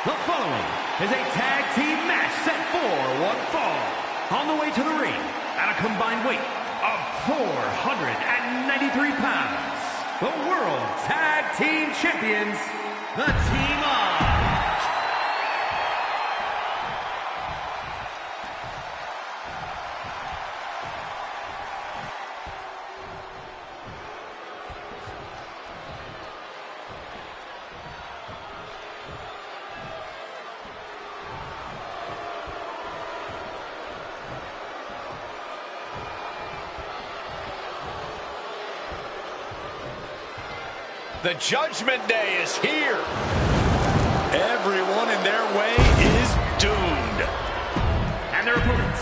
The following is a tag team match set for one fall. On the way to the ring, at a combined weight of 493 pounds, the World Tag Team Champions, the Team of... The Judgment Day is here. Everyone in their way is doomed. And their opponents.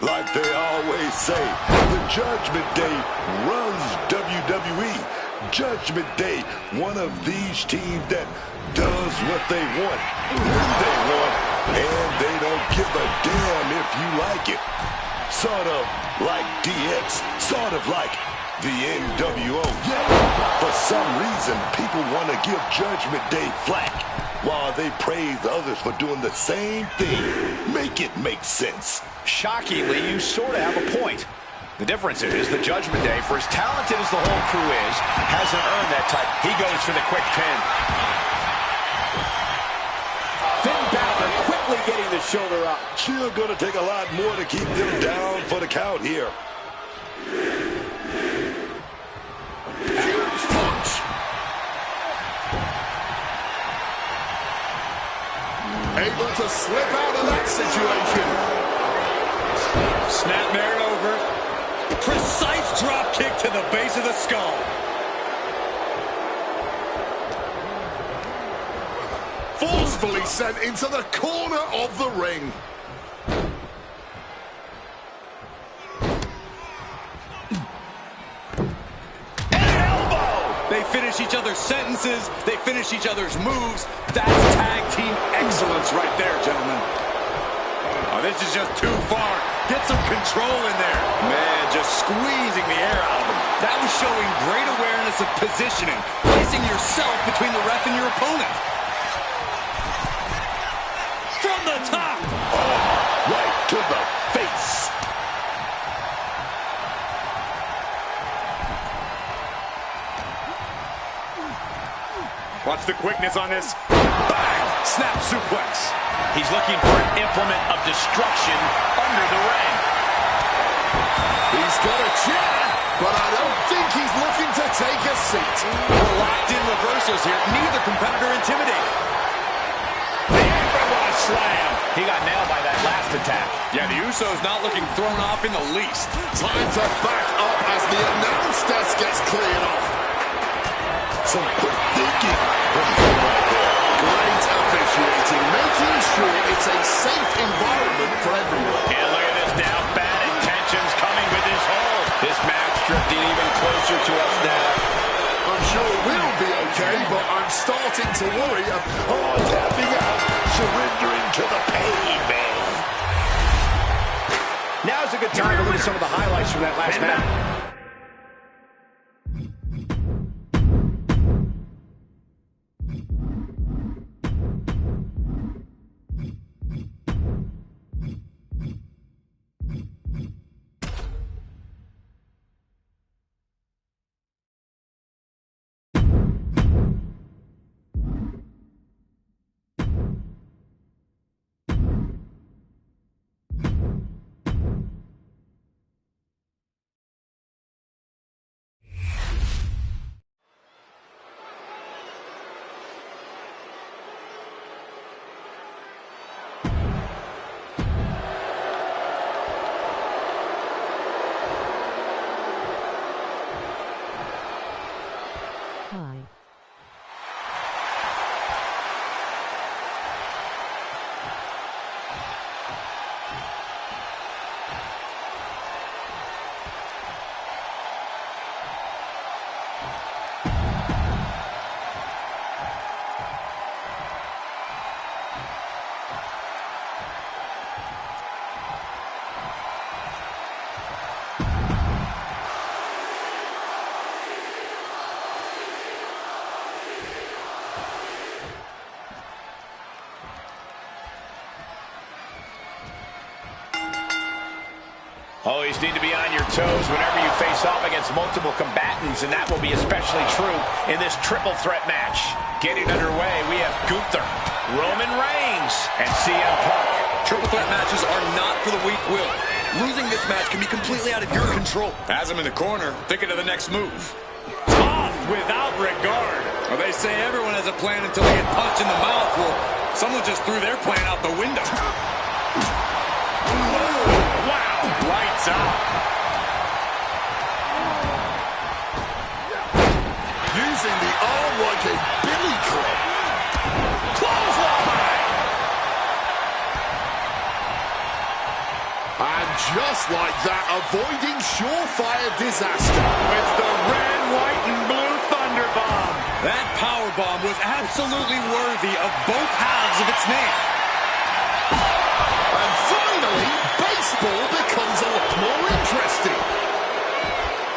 Like they always say, the Judgment Day runs WWE. Judgment Day, one of these teams that does what they want, when they want, and they don't give a damn if you like it. Sort of like DX, sort of like the NWO. Yeah, for some reason, people want to give Judgment Day flack while they praise others for doing the same thing. Make it make sense. Shockingly, you sort of have a point. The difference is the Judgment Day, for as talented as the whole crew is, hasn't earned that type. He goes for the quick pin. Finn Balor quickly getting the shoulder up. Still going to take a lot more to keep them down for the count here. Huge punch. Able to slip out of that situation. Snap Mare over. Precise drop kick to the base of the skull. Forcefully sent into the corner of the ring. They finish each other's sentences. They finish each other's moves. That's tag team excellence right there, gentlemen. Oh, this is just too far. Get some control in there. Man, just squeezing the air out of him. That was showing great awareness of positioning, placing yourself between the ref and your opponent. From the top. Oh, right to the face. Watch the quickness on this. Bang! Snap suplex. He's looking for an implement of destruction under the ring. He's got a chair, but I don't think he's looking to take a seat. We're locked in reversals here. Neither competitor intimidated. The Everyone Slam. He got nailed by that last attack. Yeah, the Usos not looking thrown off in the least. Time to back up as the announce desk gets cleared off. Some quick thinking from him right there. Great officiating, making sure it's a safe environment for everyone. And look at this now. Bad intentions coming with his hold. This match drifting even closer to us now. I'm sure we'll be okay, but I'm starting to worry about Tapping out, surrendering to the pain, man. Now's a good time to look at some of the highlights from that last match. Always need to be on your toes whenever you face off against multiple combatants, and that will be especially true in this triple threat match. Getting underway, we have Gunther, Roman Reigns, and CM Punk. Triple threat matches are not for the weak-willed. Losing this match can be completely out of your control. As I'm in the corner, thinking of the next move. Tossed without regard. Well, they say everyone has a plan until they get punched in the mouth. Well, someone just threw their plan out the window. Wow, lights out. Using the arm like a billy club. Clothesline. And just like that, avoiding surefire disaster. With the red, white, and blue thunder bomb. That power bomb was absolutely worthy of both halves of its name. And finally, baseball becomes a lot more interesting.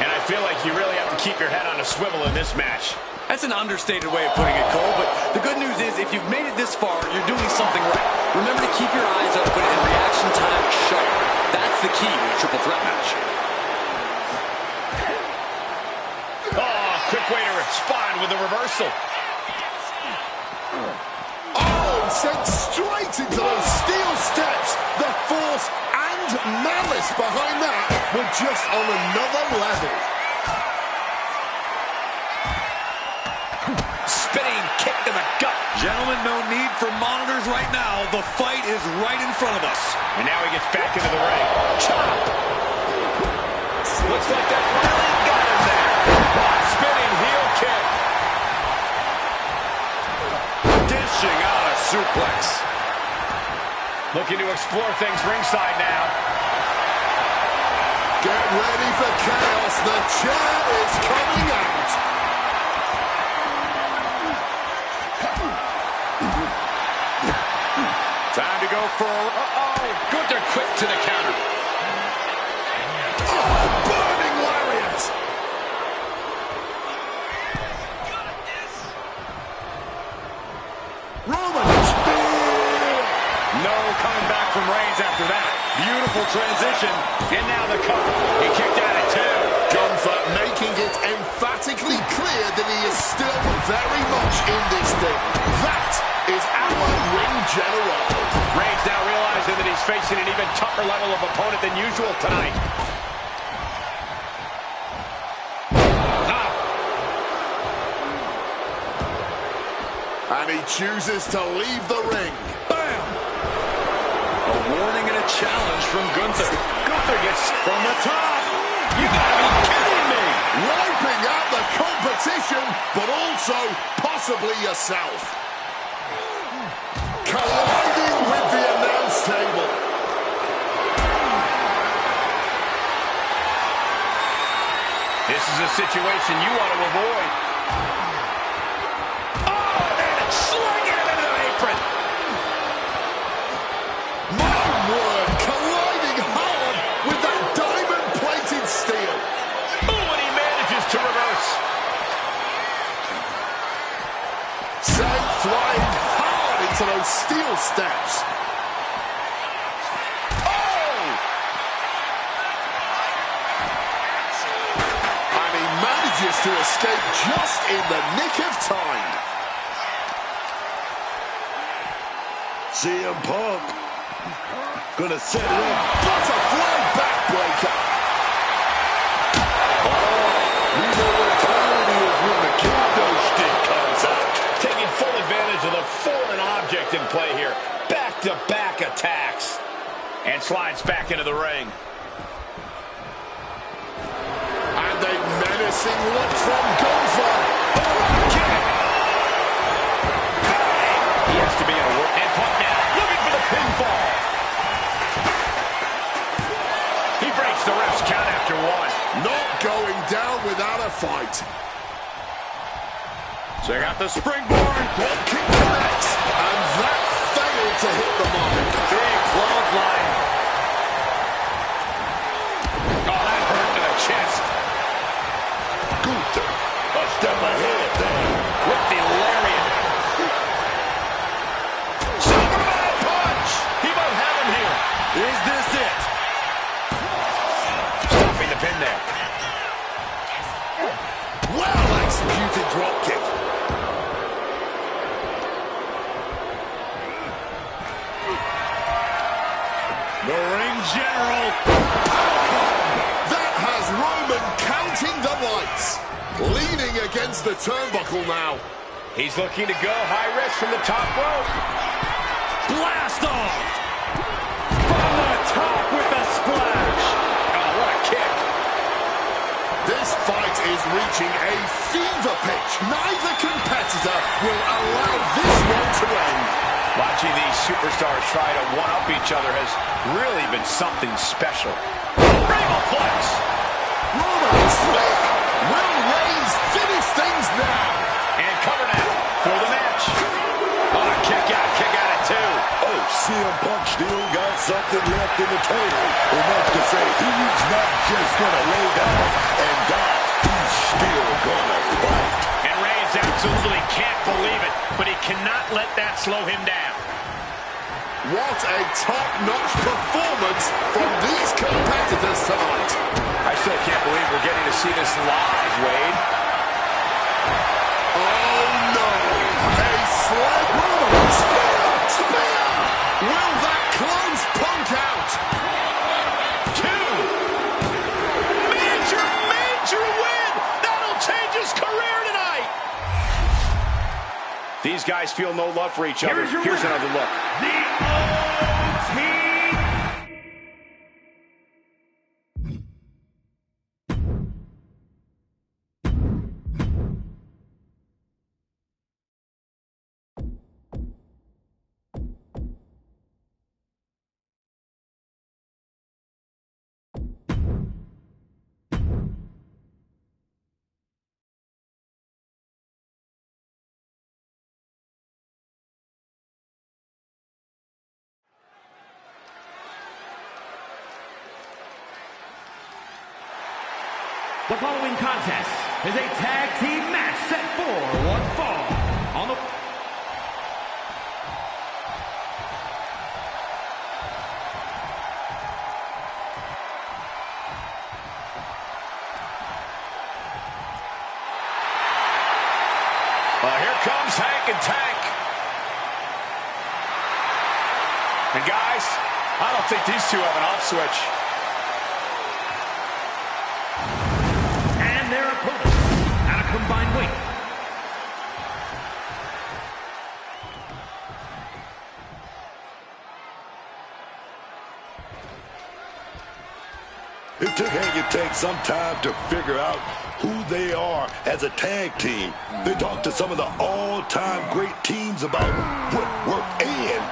And I feel like you really have to keep your head on a swivel in this match. That's an understated way of putting it, Cole, but the good news is if you've made it this far, you're doing something right. Remember to keep your eyes open and reaction time sharp. That's the key with a triple threat match. Oh, quick way to respond with a reversal. Oh, sent straight into those steel steps. The force and malice behind that were just on another level. Spinning kick to the gut. Gentlemen, no need for monitors right now. The fight is right in front of us. And now he gets back into the ring. Chop. Looks like that really got him there. Spinning heel kick. Dishing out a suplex. Looking to explore things ringside now. Get ready for chaos. The chair is coming out. Time to go for Gunther quick to the counter. Oh, burning lariat. Roman spear. no coming back from Reigns after that. Beautiful transition. And now the cover. He kicked out at two. Gunther making it emphatically clear that he is still very much in this thing. That is our ring general. Reigns now realizing that he's facing an even tougher level of opponent than usual tonight. And he chooses to leave the ring. Bam! A warning and a challenge from Gunther. Gunther gets from the top. You gotta be kidding me. Wiping out the competition, but also possibly yourself. Colliding with the announce table. This is a situation you want to avoid. Oh, and sling it into the apron. My word, colliding hard with that diamond-plated steel. Oh, and he manages to reverse. Sent flying hard into those steel steps. Oh! And he manages to escape just in the nick of time. CM Punk gonna set it up. Butterfly backbreaker. We know what time it is when the kendo stick comes out. Taking full advantage of the foreign object in play here. Back-to-back attacks. And slides back into the ring. And a menacing look from Gunther. He has to be in a work. And Punk now looking for the pinfall. He breaks the ref's count after one. Not going down without a fight. Check out the springboard. One kick connects, and that failed to hit the mark. Big clothesline. Oh, that hurt to the chest. Gunther, a step ahead there. With the lariat. Superman punch. He might have him here. Is this it? there. Well executed drop kick. The ring general. That has Roman counting the lights. Leaning against the turnbuckle now. He's looking to go high risk from the top rope. Blast off! From the top with the splash! Oh, what a kick. This fight is reaching a fever pitch. Neither competitor will allow this one to end. Watching these superstars try to one-up each other has really been something special. Bravoplex! Roman is slick. Will Reigns finish things now? And cover now for the match. Oh, kick out at two. Oh, CM Punk still got something left in the tank. Enough to say he's not just going to lay down and die. He's still going to fight. And Reigns absolutely can't believe it, but he cannot let that slow him down. What a top-notch performance from these competitors tonight. I still can't believe we're getting to see this live, Wade. Oh no! A slap! Spear! Will that close Punk out? Two! Major win! That'll change his career tonight! These guys feel no love for each other. Here's another look. The OT! The following contest is a tag team match set for one fall. On the... Well, here comes Hank and Tank. And guys, I don't think these two have an off switch. And their opponents at a combined weight. It took Hank and Tank some time to figure out who they are as a tag team. They talked to some of the all-time great teams about what worked and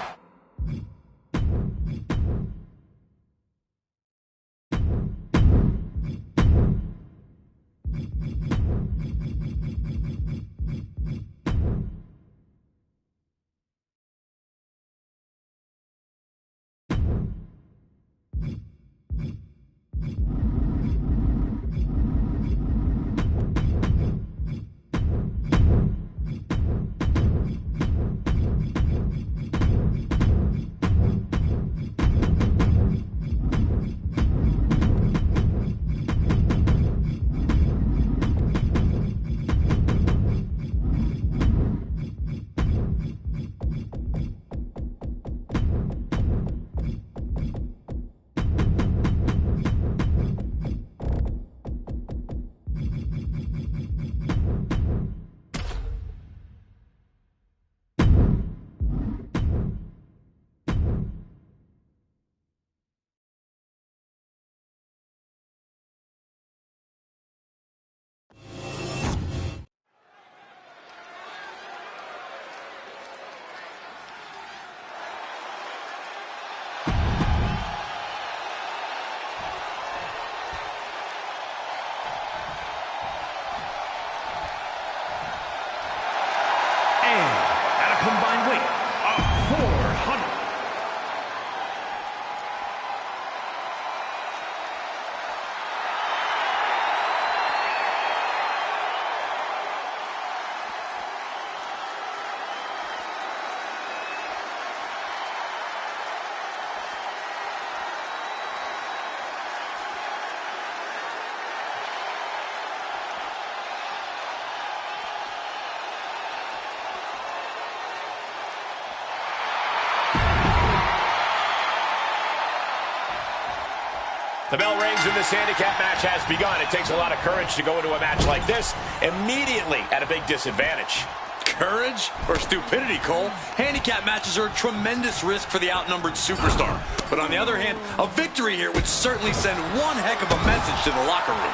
The bell rings and this handicap match has begun. It takes a lot of courage to go into a match like this immediately at a big disadvantage. Courage or stupidity, Cole? Handicap matches are a tremendous risk for the outnumbered superstar. But on the other hand, a victory here would certainly send one heck of a message to the locker room.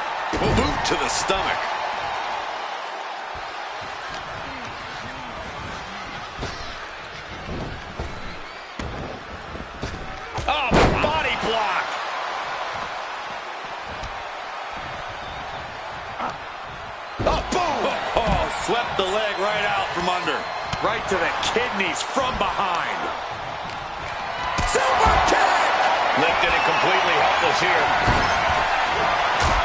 Boot to the stomach. Oh, body block. Oh, boom! Oh, swept the leg right out from under. Right to the kidneys from behind. Super kick! Lifted and completely helpless here.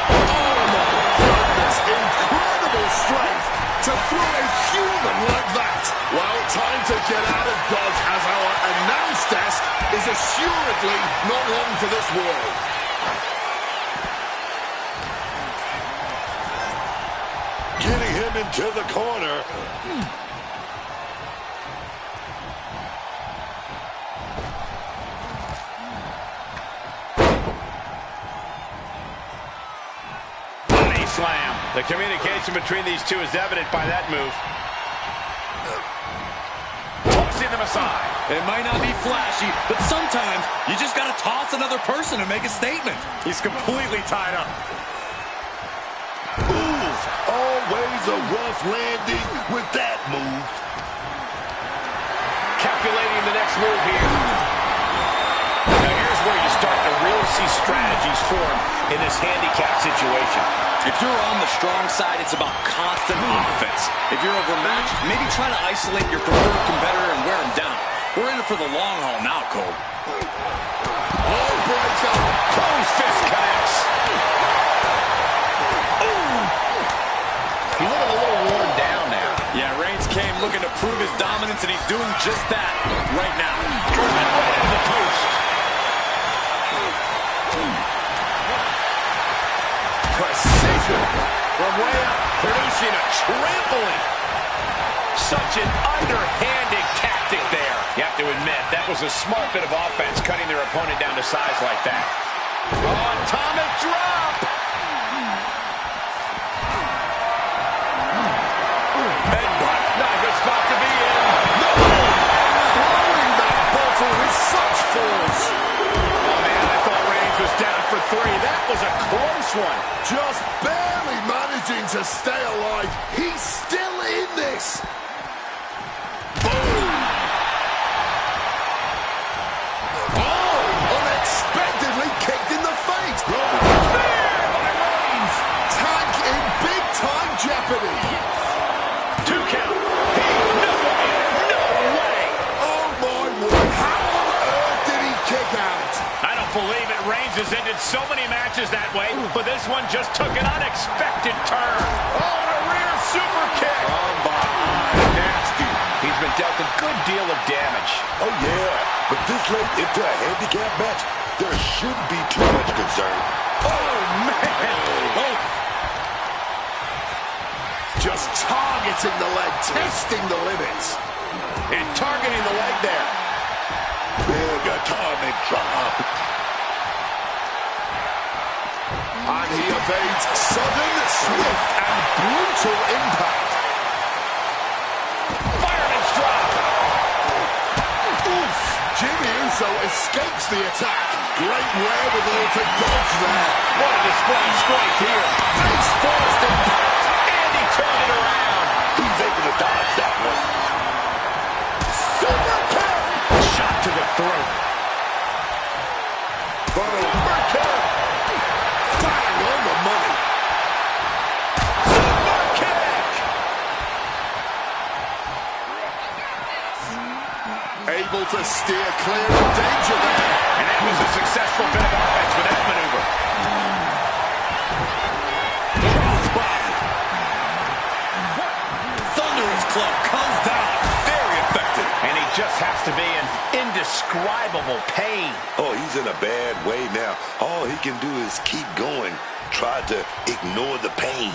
Oh, my goodness. Incredible strength to throw a human like that. Well, time to get out of Dodge as our announce desk is assuredly not long for this world. Getting him into the corner. Body slam. The communication between these two is evident by that move. Tossing them aside. It might not be flashy, but sometimes you just gotta toss another person to make a statement. He's completely tied up. Ooh, always a rough landing with that move. Calculating the next move here. Now here's where you start to really see strategies form in this handicap situation. If you're on the strong side, it's about constant offense. If you're overmatched, maybe try to isolate your preferred competitor and wear him down. We're in it for the long haul now, Cole. Oh, breaks up. Close fist connects. He's looking a little worn down now. Yeah, Reigns came looking to prove his dominance, and he's doing just that right now. Driven right into the post. Precision. From way up, producing a trampoline. Such an underhanded tactic there. You have to admit, that was a smart bit of offense, cutting their opponent down to size like that. Oh, atomic drop! Headbutt. Not a good spot to be in. No! Throwing that bottle with such force. Oh, man, I thought Reigns was down for 3. That was a close one. Just barely managing to stay alive. He's still in this. Boom! Oh! Unexpectedly kicked in the face. Spear by Reigns. Tank in big-time jeopardy. 2 count. No way. No way. Oh, my word. How on earth did he kick out? I don't believe it. Reigns has ended so many matches that way, but this one just took an unexpected turn. Oh, and a rear super kick. From behind. Nasty. He's been dealt a good deal of damage. Oh, yeah. But this late into a handicap match, there shouldn't be too much concern. Oh, man. Oh, Just targeting the leg, testing the limits. And targeting the leg there. Big atomic drop. And he evades sudden, swift, and brutal impact. Fireman's drop. Oof! Jimmy Uso escapes the attack. Great wherewithal to dodge there. What a display of strength here. Face first impact. And he turned it around. He's able to dodge that one. Super kick. Shot to the throat. Super kick. Bang on the money. Super kick. Able to steer clear of danger there. And that was a successful bit of offense with that maneuver. Crossbody. Thunderous club comes down. Very effective. And he just has to be in indescribable pain. Oh, he's in a bad way now. All he can do is keep going. Try to ignore the pain.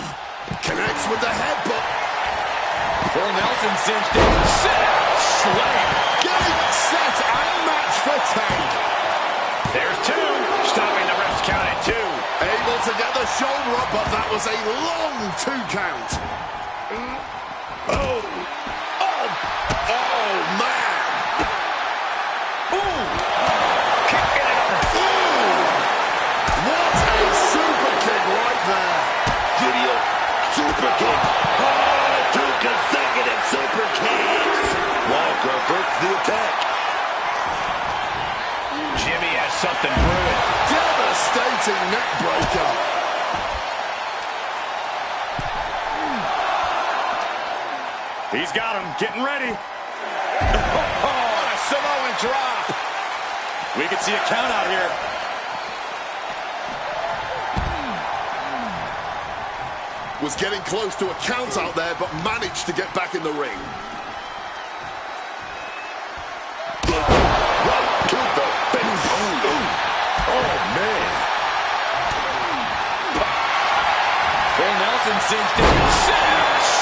Connects with the headbutt. Poor Nelson cinched in. Sit out. Slam. Getting set and match for Tank. There's 2. Stopping the ref's count at 2. able to get the shoulder up, but that was a long 2 count. Oh, man. Ooh. Kicking it up. Ooh. What a super kick right there. Video super kick. Oh, 2 consecutive super kicks. Walker breaks the attack. Jimmy has something brewing. Devastating neck breaker. He's got him. Getting ready. Oh, a Samoan drop. We could see a count out here. Was getting close to a count out there, but managed to get back in the ring. Right to the face. Oh, man. Full Nelson cinched in.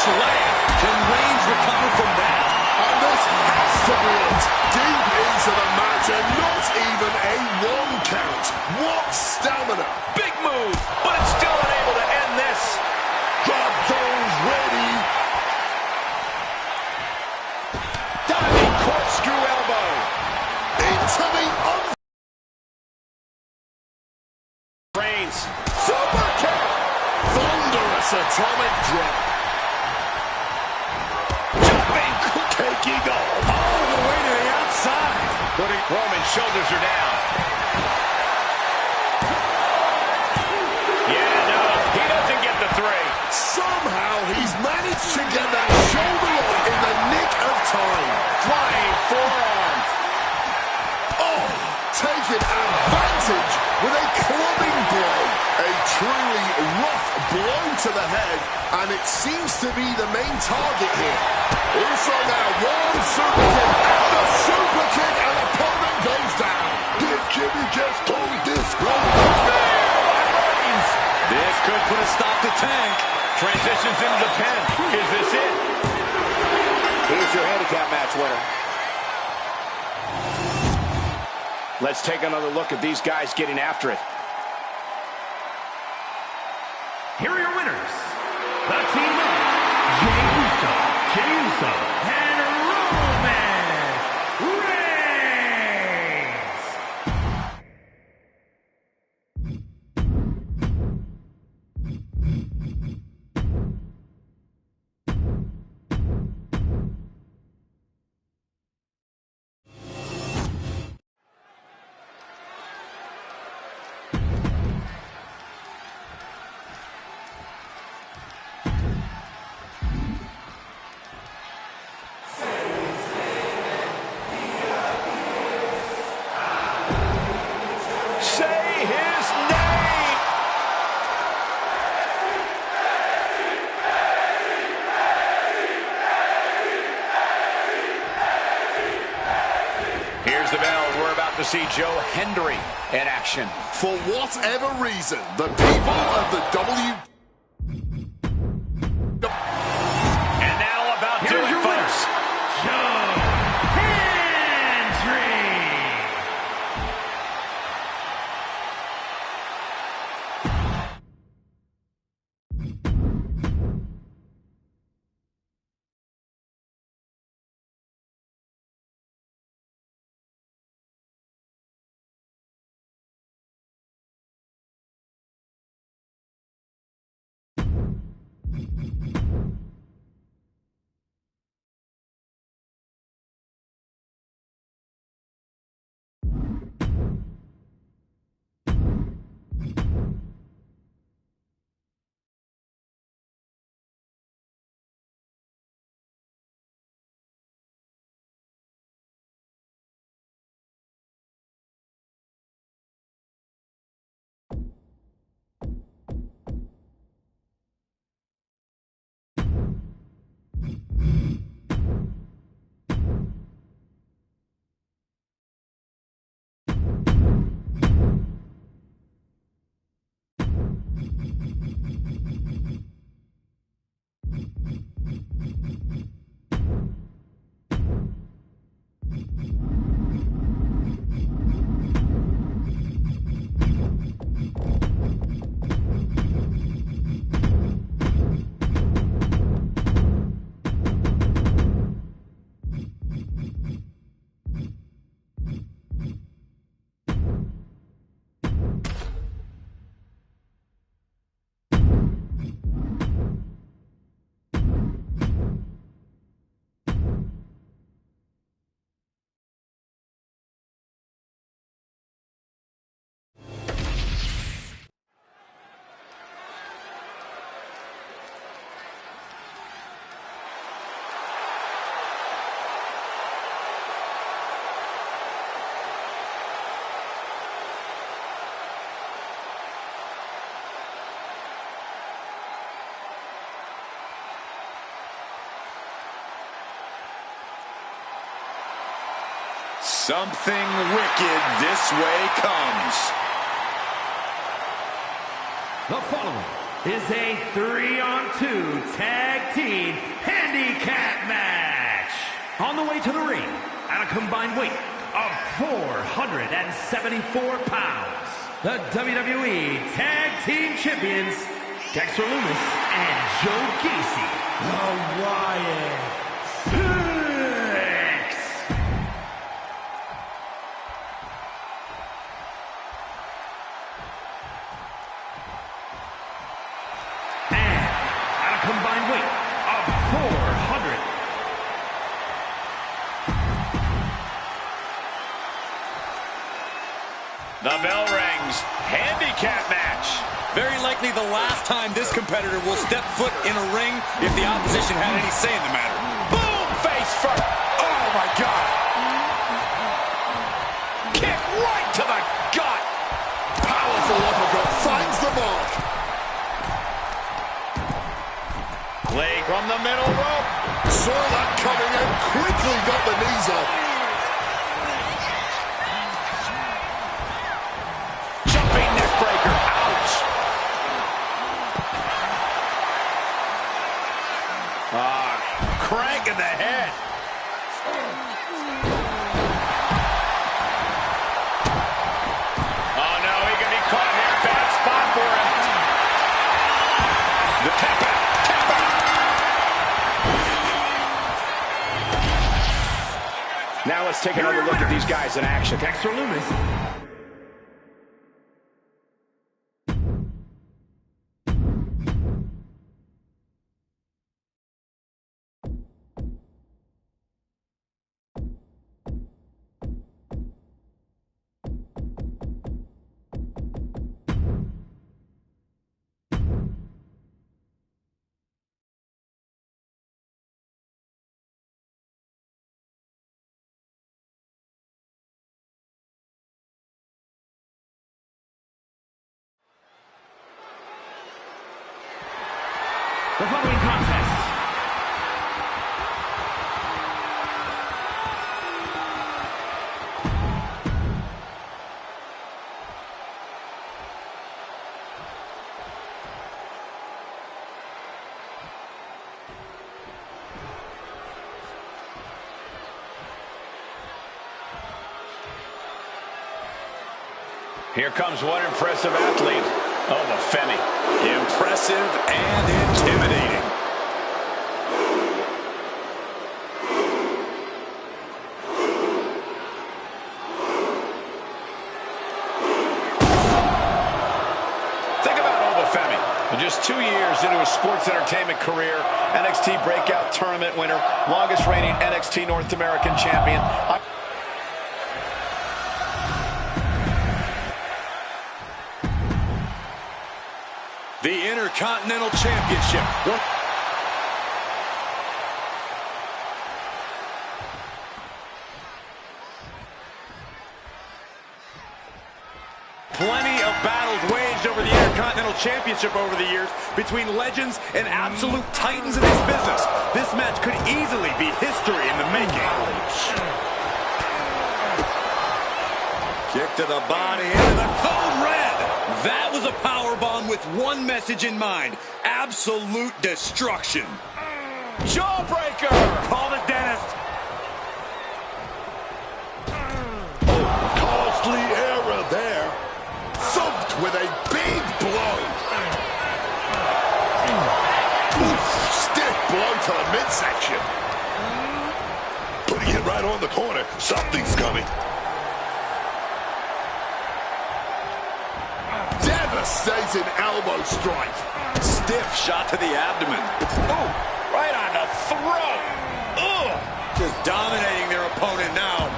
Slam. Can Reigns recover from that? And this has to be it. Deep into the match, and not even a 1 count. What stamina. Big move, but it's still unable to end this. Drop those ready. Diving corkscrew elbow. Into the Reigns. super kick. Thunderous atomic drop. Jumping. Taking off. All the way to the outside. Roman's shoulders are down. Yeah, no, he doesn't get the 3. Somehow he's managed to get that shoulder on in the nick of time. Flying forearm. Oh, taking advantage with a clubbing blow. A truly rough blow to the head, and it seems to be the main target here. Also now, 1 super kick after super kick, and opponent goes down. Did Jimmy just pull this? This could put a stop to Tank. Transitions into the pen. Is this it? Here's your handicap match winner. Let's take another look at these guys getting after it. Here are your winners. The team of Jey Uso, and Roman Reigns. To see Joe Hendry in action. For whatever reason, the people of the W Something wicked this way comes. The following is a 3-on-2 tag team handicap match. On the way to the ring, at a combined weight of 474 pounds, the WWE Tag Team Champions, Dexter Lumis and Joe Gacy, the Wwe2k26. And at a combined weight of 400. The bell rings. Handicap match. Very likely the last time this competitor will step foot in a ring if the opposition had any say in the matter. Boom! Face first. Oh, my God. Kick right to the gut. Powerful uppercut finds the mark. Leg from the middle rope. Saw that coming and quickly got the knees up. Jumping neck breaker. Ouch. Crank in the head. Oh, no, he can be caught here. Bad spot for him. The tap out. Tap out. Now let's take another look at these guys in action. Dexter Lumis. The following contest Here comes one impressive athlete. Oh, the Femi. Impressive and intimidating. Think about Femi. Just 2 years into his sports entertainment career, NXT Breakout Tournament winner, longest reigning NXT North American champion. The Intercontinental Championship. Plenty of battles waged over the Intercontinental Championship over the years between legends and absolute titans in this business. This match could easily be history in the making. Kick to the body into the code red. That was a powerbomb with one message in mind. Absolute destruction. Jawbreaker! Call the dentist. Costly error there. Thumped with a big blow. Stiff blow to the midsection. Putting it right on the corner. Something's coming. Devastating elbow strike. Stiff shot to the abdomen. Ooh, right on the throat. Ugh. Just dominating their opponent now.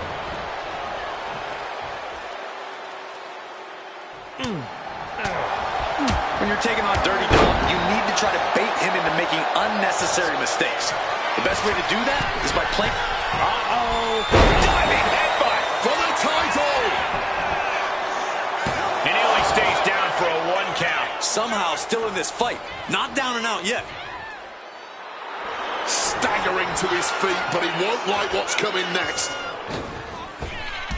When you're taking on Dirty Dom, you need to try to bait him into making unnecessary mistakes. The best way to do that is by playing... Uh-oh. Diving headbutt For the title. And he only stays down for a 1 count. Somehow still in this fight. Not down and out yet. Staggering to his feet, but he won't like what's coming next.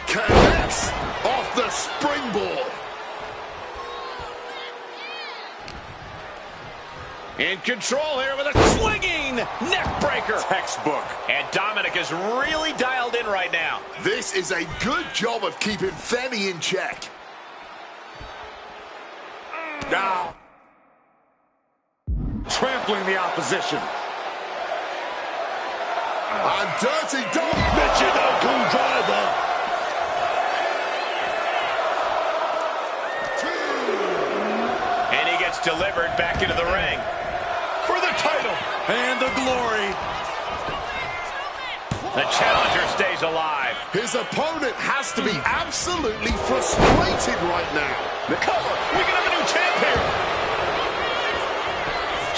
Connects off the springboard. In control here with a swinging neck breaker. Textbook. And Dominic is really dialed in right now. This is a good job of keeping Fenny in check. Now, trampling the opposition. A dirty dog. Michinoku driver. 2. And he gets delivered back into the ring. For the title. And the glory. The challenger stays alive. His opponent has to be absolutely frustrated right now. The cover. We can have a new champ here.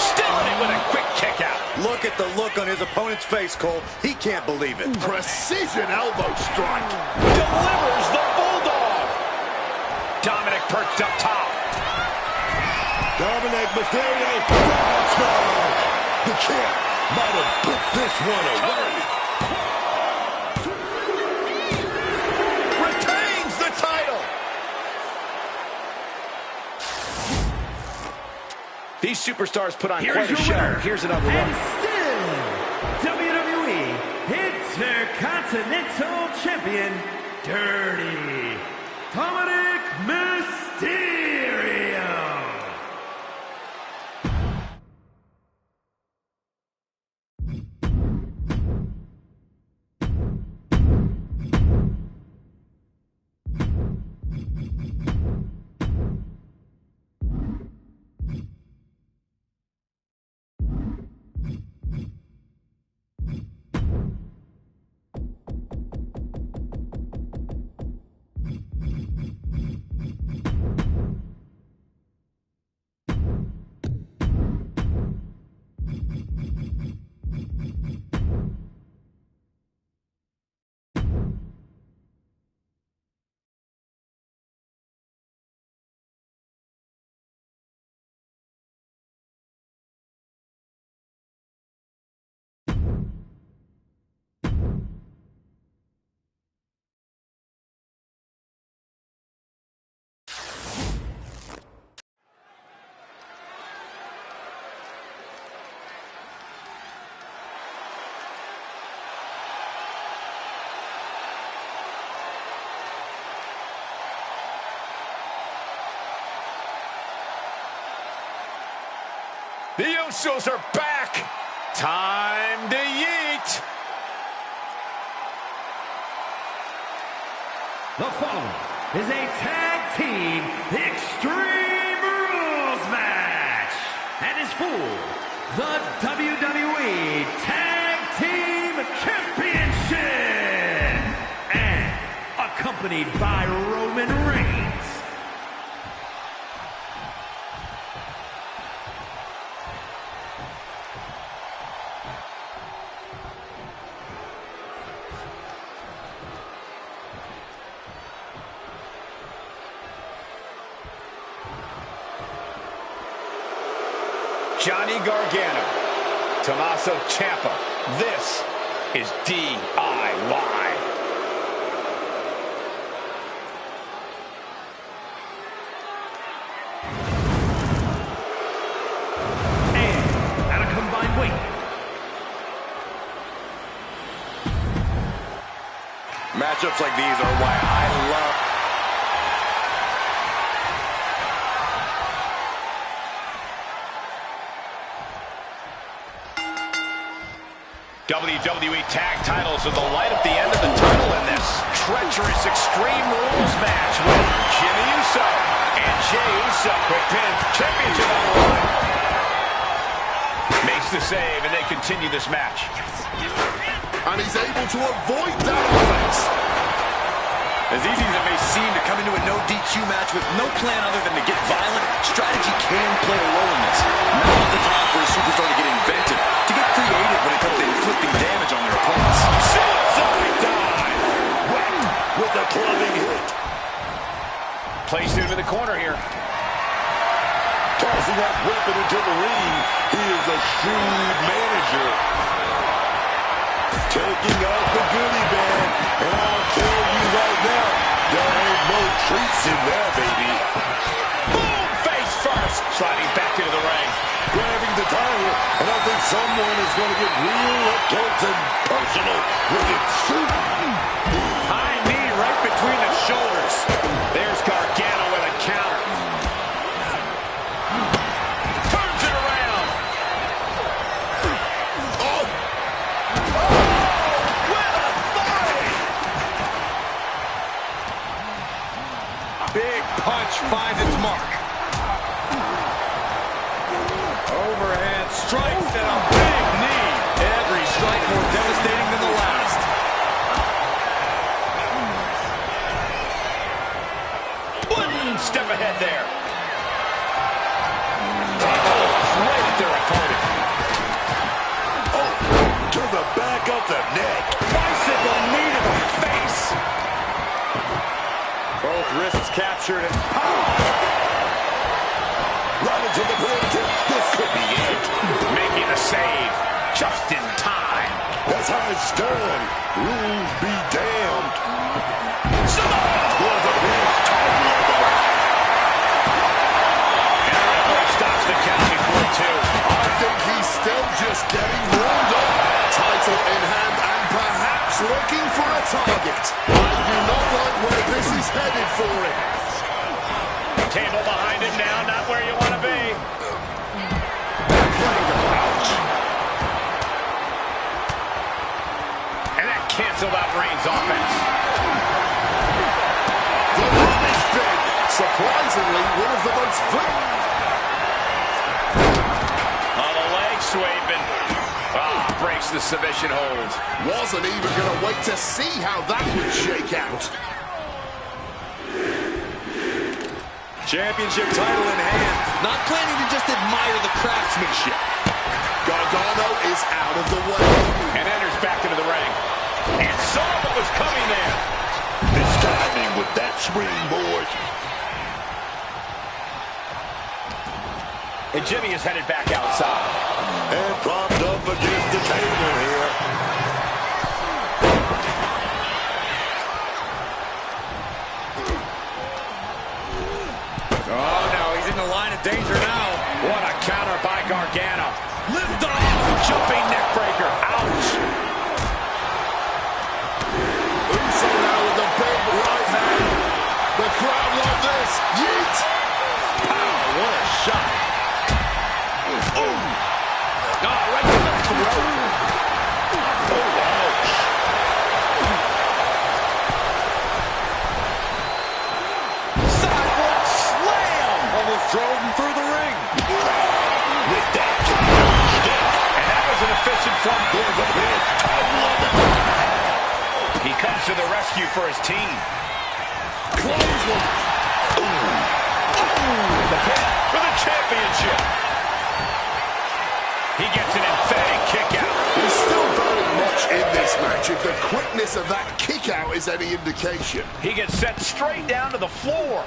Still in it with a quick kick out. Look at the look on his opponent's face, Cole. He can't believe it. Precision elbow strike. Delivers the bulldog. Dominic perched up top. Dominic Mysterio. The champ might have put this one away. Retains the title. These superstars put on quite a show. Here's another one. And still, WWE Intercontinental Champion, Dirty Dominic Mysterio. The Usos are back. Time to yeet. The following is a tag team Extreme Rules match and is for the WWE Tag Team Championship and accompanied by Roman Reigns. Johnny Gargano, Tommaso Ciampa. This is DIY. And at a combined weight, Matchups like these are why I love... WWE Tag Titles are the light at the end of the tunnel in this treacherous Extreme Rules match with Jimmy Uso and Jey Uso. Quick pin, championship on the line. Makes the save, and they continue this match. And he's able to avoid that offense. As easy as it may seem to come into a no DQ match with no plan other than to get violent, strategy can play a role in this. Now is the time for a superstar to get inventive, to get creative when it comes to inflicting damage on their opponents. Suicide dive! Whacked with a clubbing hit. Placed into the corner here. Tossing that weapon into the ring. He is a shrewd manager. taking out the goodie bag. And I'll tell you right now, there ain't no treats in there, baby. Boom! Face first. Sliding back into the ring. Grabbing the title, and I think someone is going to get real up close and personal with it soon. High knee right between the shoulders. There's Gargano with a counter. Turns it around. Oh! With authority. Big punch finds its mark. Overhand strikes and a big knee. Every strike more devastating than the last. One step ahead there. Right at their opponent. Oh! To the back of the neck. Bicycle knee to the face. Both wrists captured and Right into the brain. This could be it. Making the save just in time. That's how it's done. Rules be damned. Stops the count before two. I think he's still just getting warmed up. Title in hand and perhaps looking for a target. I do not like where this is headed for him. Table behind him now, not where you want to be. Ouch. And that canceled out Reigns' offense. The run is big. Surprisingly, one of the most On the leg sweep and breaks the submission hold. wasn't even going to wait to see how that would shake out. championship title in hand. Not planning to just admire the craftsmanship. Gargano is out of the way. And enters back into the ring. And saw what was coming there. This timing with that springboard. And Jimmy is headed back outside. And propped up against the table here. Oh, no, he's in the line of danger now. What a counter by Gargano. Lift off. Jumping neck breaker. Ouch. Uso now with the big right hand. The crowd love this. Yeet. Pow, what a shot. Oh, right to the throat. Oh, ouch. Sidewalk slam. Almost drove him through the ring. With that stick. And that was an efficient front. There's a big title on the He comes to the rescue for his team. Close one. The pin for the championship. He gets an emphatic kick out. He's still very much in this match, if the quickness of that kick out is any indication. He gets set straight down to the floor.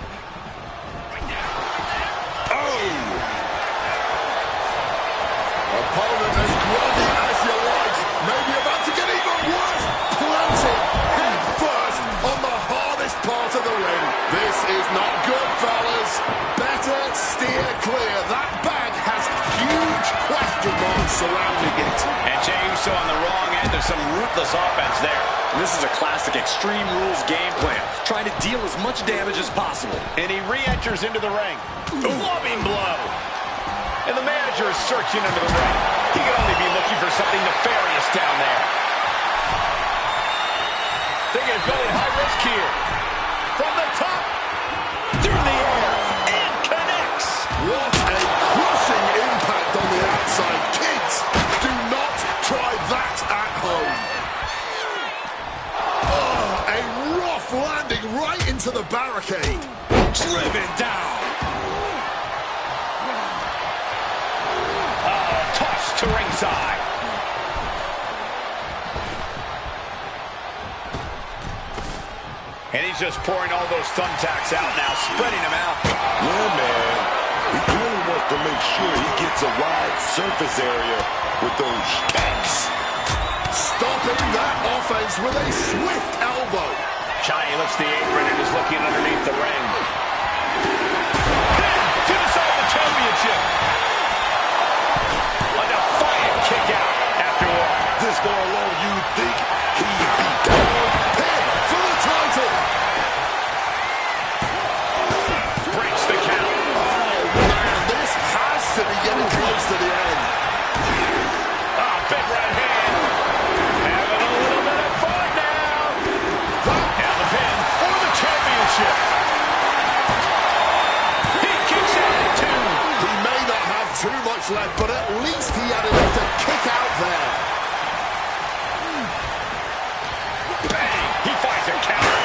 Opponent as groggy as you like. Maybe about to get even worse. Planted head first on the hardest part of the ring. This is not good, fellas. Better steer clear. That bag has huge question marks surrounding it. And Jey Uso on the wrong end of some ruthless offense there. This is a classic Extreme Rules game plan, trying to deal as much damage as possible. And he re-enters into the ring. Loving blow. And the manager is searching under the ring. He could only be looking for something nefarious down there. Thinking of going high risk here. From the top. Through the air. And connects. What a crushing impact on the outside. Kids, do not try that at home. Oh, a rough landing right into the barricade. Driven down. Tossed to ringside. And he's just pouring all those thumbtacks out now, spreading them out. Yeah, man. He clearly wants to make sure he gets a wide surface area with those stacks. stopping that offense with a swift elbow. Johnny lifts the apron and is looking underneath the ring. Pin to decide the championship. A defiant kick out after one. This far along, you'd think he'd be down. Pin for the title. Breaks the count. Oh, man, this has to be getting close to the end. Oh, big right hand. Having a little bit of fun now. And the pin for the championship. He kicks out at 2. He may not have too much left, but at least he had enough to kick out there. Bang! He finds a counter.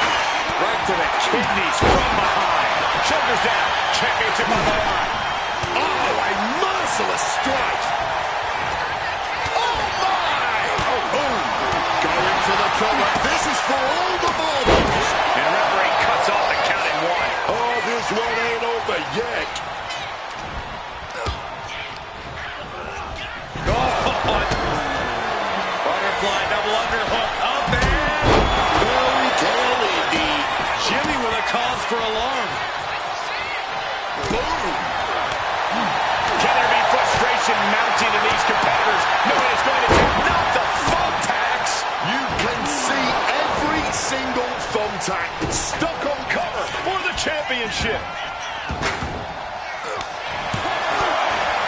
Right to the kidneys from behind. Shoulders down. Championship on the line. Oh, a merciless strike. Oh, my! Oh, boom. Going for the cover. This is for all the marbles. And the referee cuts off the count in 1. Oh, this one ain't over yet. Butterfly double underhook. Up and Very tall indeed. Jimmy with a cause for alarm. Boom. Can there be frustration mounting in these competitors? No one is going to take not the thumbtacks. You can see every single thumbtack Stuck on cover for the championship.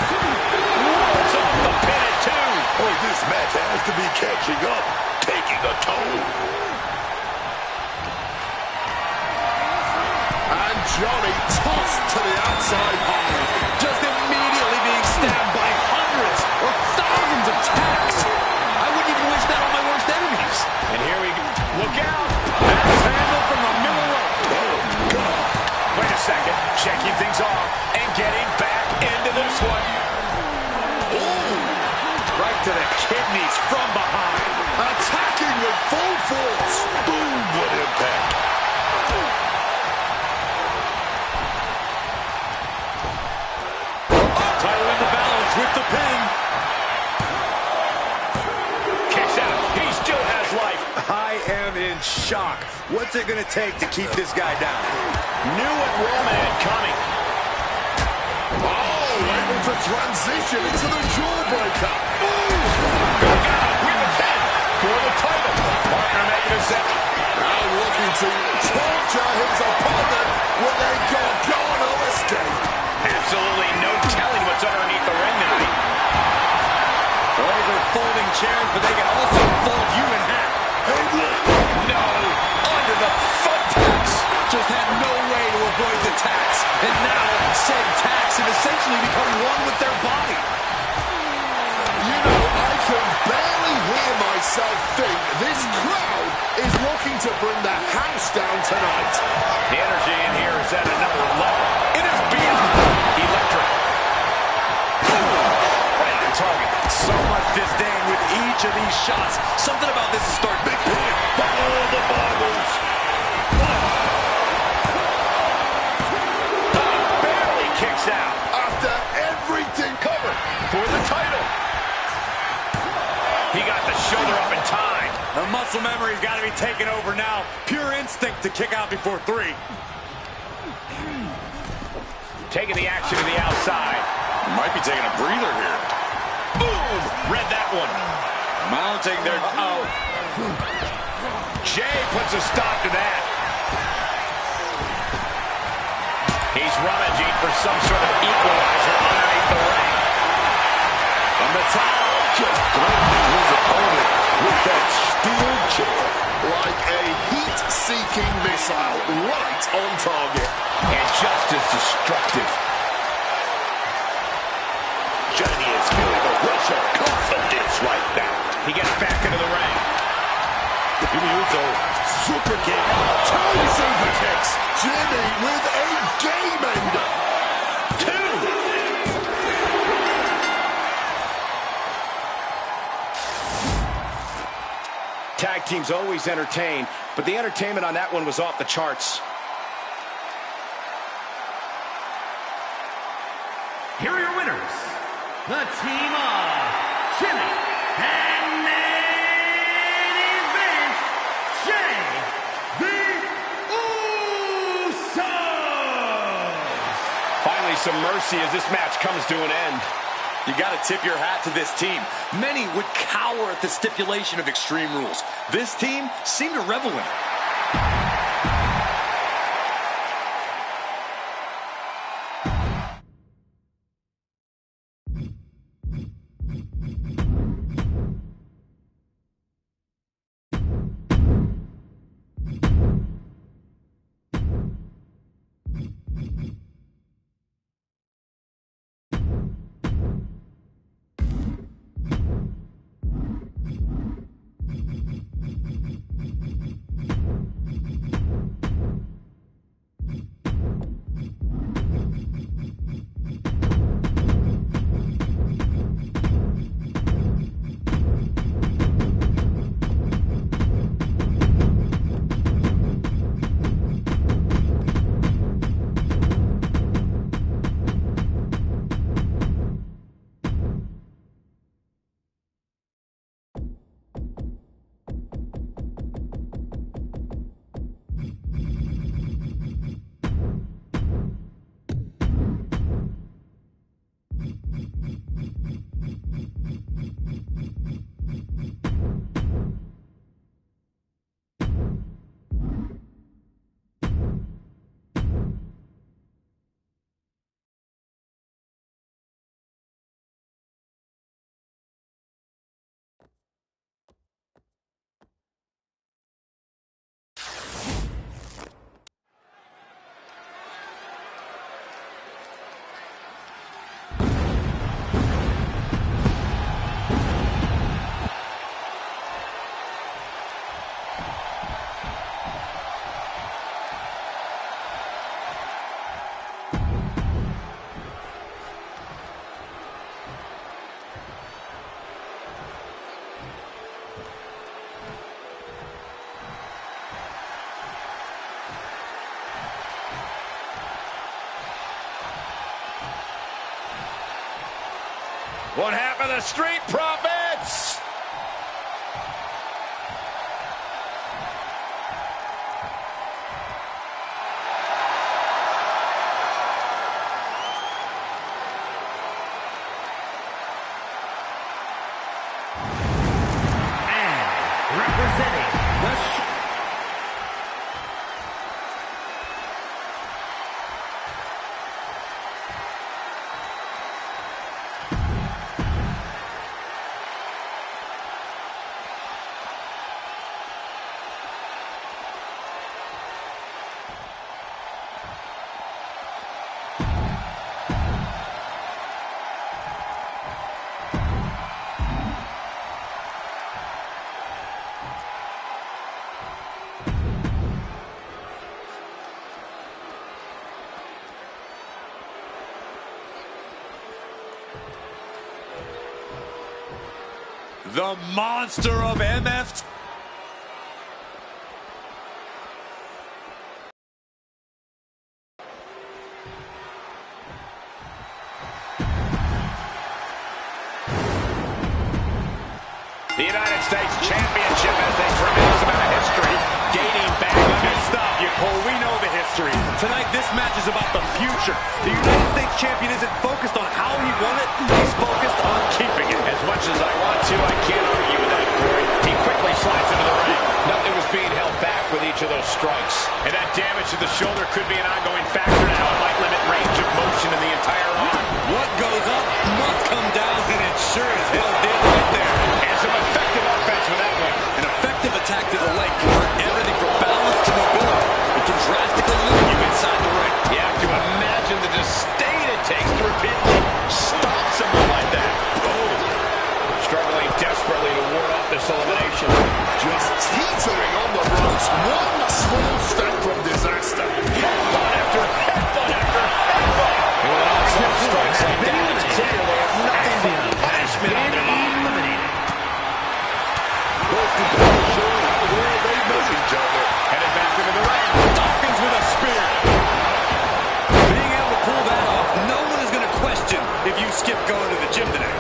Rolls off the pin at 2. Oh, this match has to be catching up, taking a toll. and Johnny tossed to the outside high. Just immediately being stabbed by hundreds or thousands of tacks. I wouldn't even wish that on my worst enemies. And here we go. Look out. That's handled from the middle rope. Oh, God. Wait a second. Checking things off and getting back into this one. Ooh, Right to the kidneys from behind. attacking with full force. Boom, what impact. Title in the balance with the pin. Kicks out. He still has life. I am in shock. What's it going to take to keep this guy down? Knew what Roman had coming. Oh, able to transition into the jawbreaker. Got it with the pin for the title. Partner making a set. Now looking to torture his opponent with a Gargano escape. Absolutely no telling what's underneath the ring tonight. Those are folding chairs, but they can also fold you in half. Hey, look. No, under the thumbtacks. Just had no way to avoid the tacks. And now said tacks have essentially become one with their body. You know, I can barely hear myself think this crowd is looking to bring the house down tonight. The energy in here is at another level. It is beyond electric. Right on target. So much disdain with each of these shots. Something about this is starting big pin. Follow the Bibles. Barely kicks out. After everything Cover for the title. He got the shoulder up in time. The muscle memory's got to be taken over now. Pure instinct to kick out before 3. Taking the action to the outside. Might be taking a breather here. Boom! Read that one. Mounting their... Oh. Jay puts a stop to that. He's rummaging for some sort of equalizer underneath the ring. From the top, just threatening his opponent with that steel chair. like a heat-seeking missile right on target. And just as destructive. Johnny is feeling a rush of confidence right now. He gets back into the ring. Jimmy Uso, super kick. Two super kicks. Jimmy with a game ender. Tag teams always entertain, but the entertainment on that one was off the charts. Here are your winners, the team of Jimmy and some mercy as this match comes to an end. You got to tip your hat to this team. Many would cower at the stipulation of Extreme Rules. This team seemed to revel in it. One half of the Street Profits. And representing the monster of MF. The United States Championship has a tremendous amount of history dating back. Let me stop you, Cole. We know the history. Tonight, this match is about the future. The United States champion isn't focused on how he won it. He's focused on keeping it. As much as I want to, I can't argue with that, Corey. He quickly slides into the ring. Nothing was being held back with each of those strikes. And that damage to the shoulder could be an ongoing factor now. It might limit range of motion in the entire arm. What goes up must come down, and it sure as hell did right there. And some effective offense with that one. An effective attack to the leg can hurt everything from balance to mobility. It can drastically limit you inside the ring. You have to imagine the disdain it takes to repeatedly stop someone like that. Oh, struggling desperately to ward off this elimination. Just teetering on the ropes. One small step from disaster. Headbutt after headbutt after headbutt. And with onslaught strikes like that, it's clear they have nothing but punishment on their mind. Both competitors showing how well they know each other. Headed back into the ring. Dawkins with a spear. Being able to pull that off, no one is going to question if you skip going to the gym today.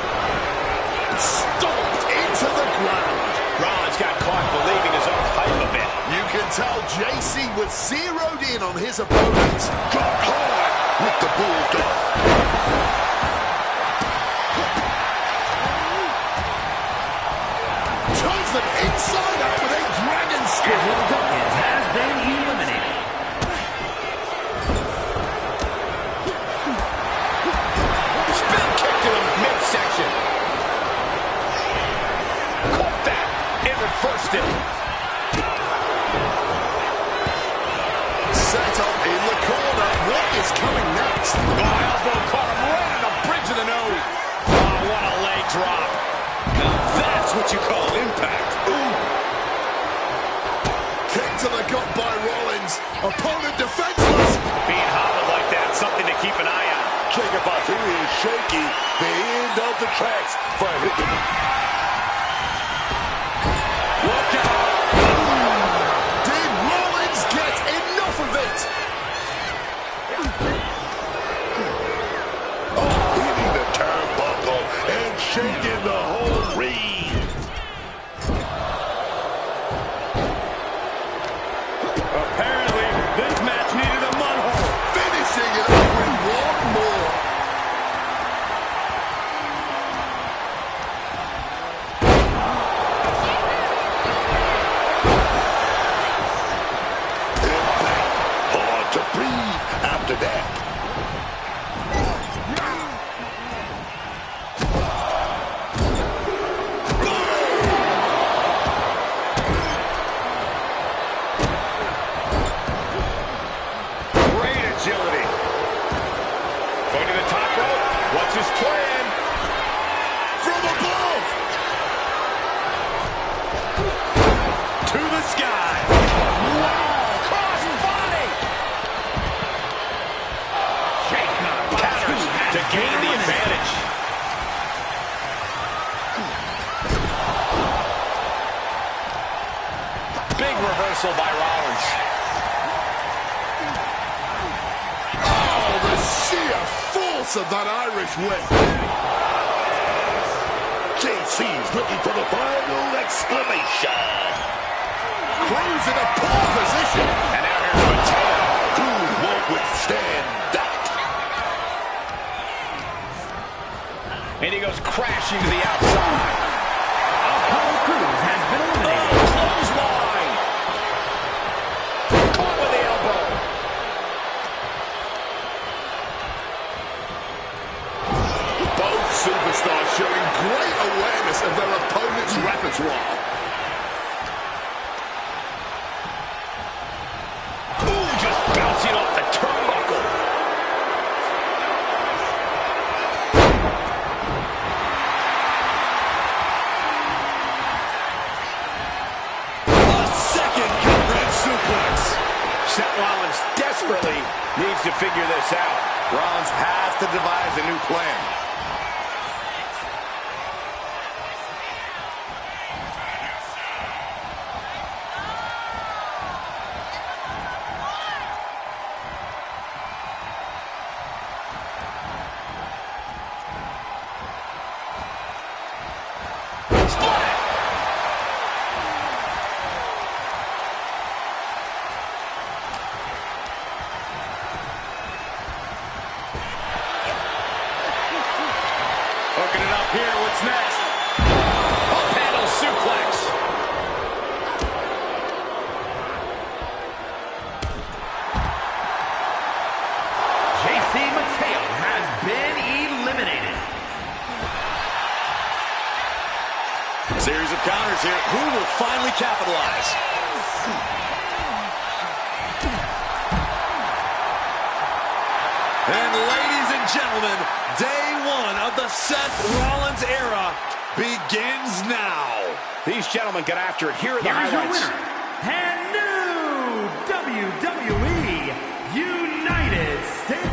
Stomped into the ground. Rollins got caught believing his own hype a bit. You can tell JC was zeroed in on his opponent. Got high with the bulldog. still. Set up in the corner. What is coming next? Oh, elbow caught him right on the bridge of the nose. Oh, what a leg drop. Now that's what you call impact. Ooh. Kick to the gut by Rollins. Opponent defenseless. Being hobbled like that, something to keep an eye on. Jacob Arthur is shaky. The end of the tracks for him. Look out. Did Rollins get enough of it? Hitting the turnbuckle and shaking the whole ring. Apparently, this match needed a mud hole. Finishing it up with one more. Hard to breathe after that. Great agility. Going to the top rope. What's his plan? From above. To the sky. Wow! Cross body. Counters to gain the advantage. Big reversal by Rollins. Oh, the sheer force of that Irish whip. JC's looking for the final exclamation. Cruz in a poor position. And now here's Mateo. Who won't withstand that? And he goes crashing to the outside. Apollo Crews has been eliminated. Clothesline. Caught with the elbow. Both superstars showing great awareness of their opponent's repertoire. Ooh, just bouncing off the turnbuckle. A second Red suplex. Seth Rollins desperately needs to figure this out. Rollins has to devise a new plan. Hooking it up here. What's next? A panel suplex. JC Mateo has been eliminated. Series of counters here. Who will finally capitalize? And ladies and gentlemen, day one of the Seth Rollins era begins now. These gentlemen get after it. Here are the Here's your highlights. winner and new WWE United States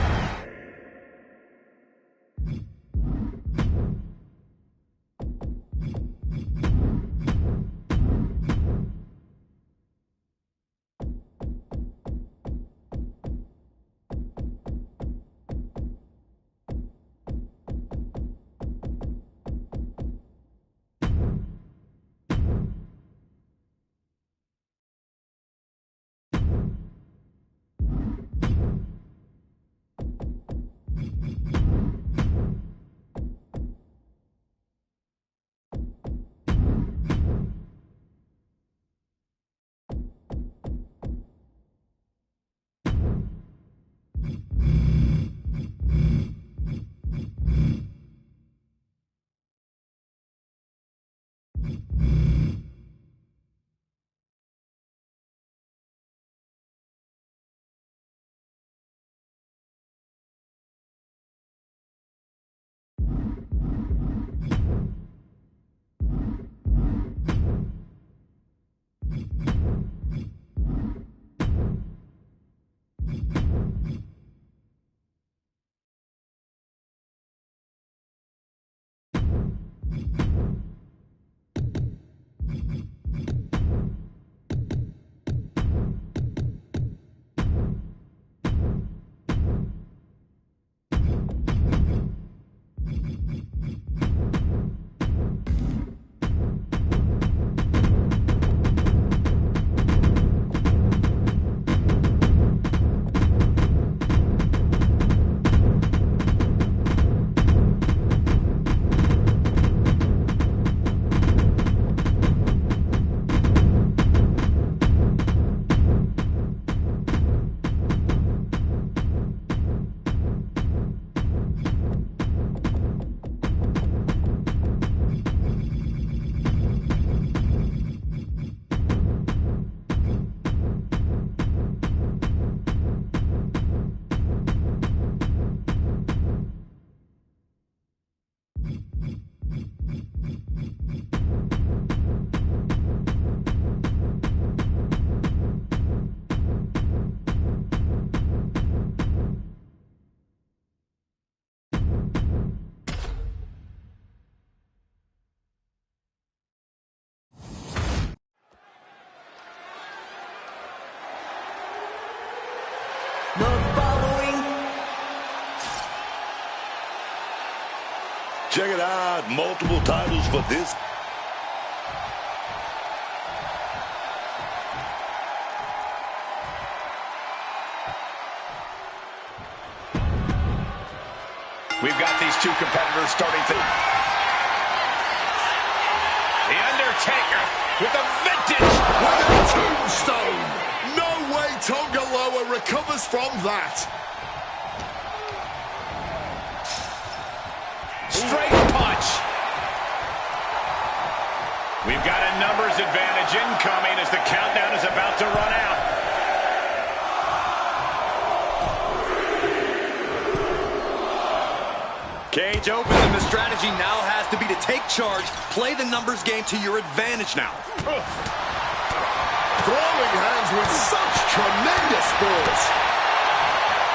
Check it out, multiple titles for this. We've got these two competitors starting to... The Undertaker with a vintage... With a tombstone. No way Tonga Loa recovers from that. Straight punch. We've got a numbers advantage incoming as the countdown is about to run out. Cage open, and the strategy now has to be to take charge, play the numbers game to your advantage now. Throwing hands with such tremendous force.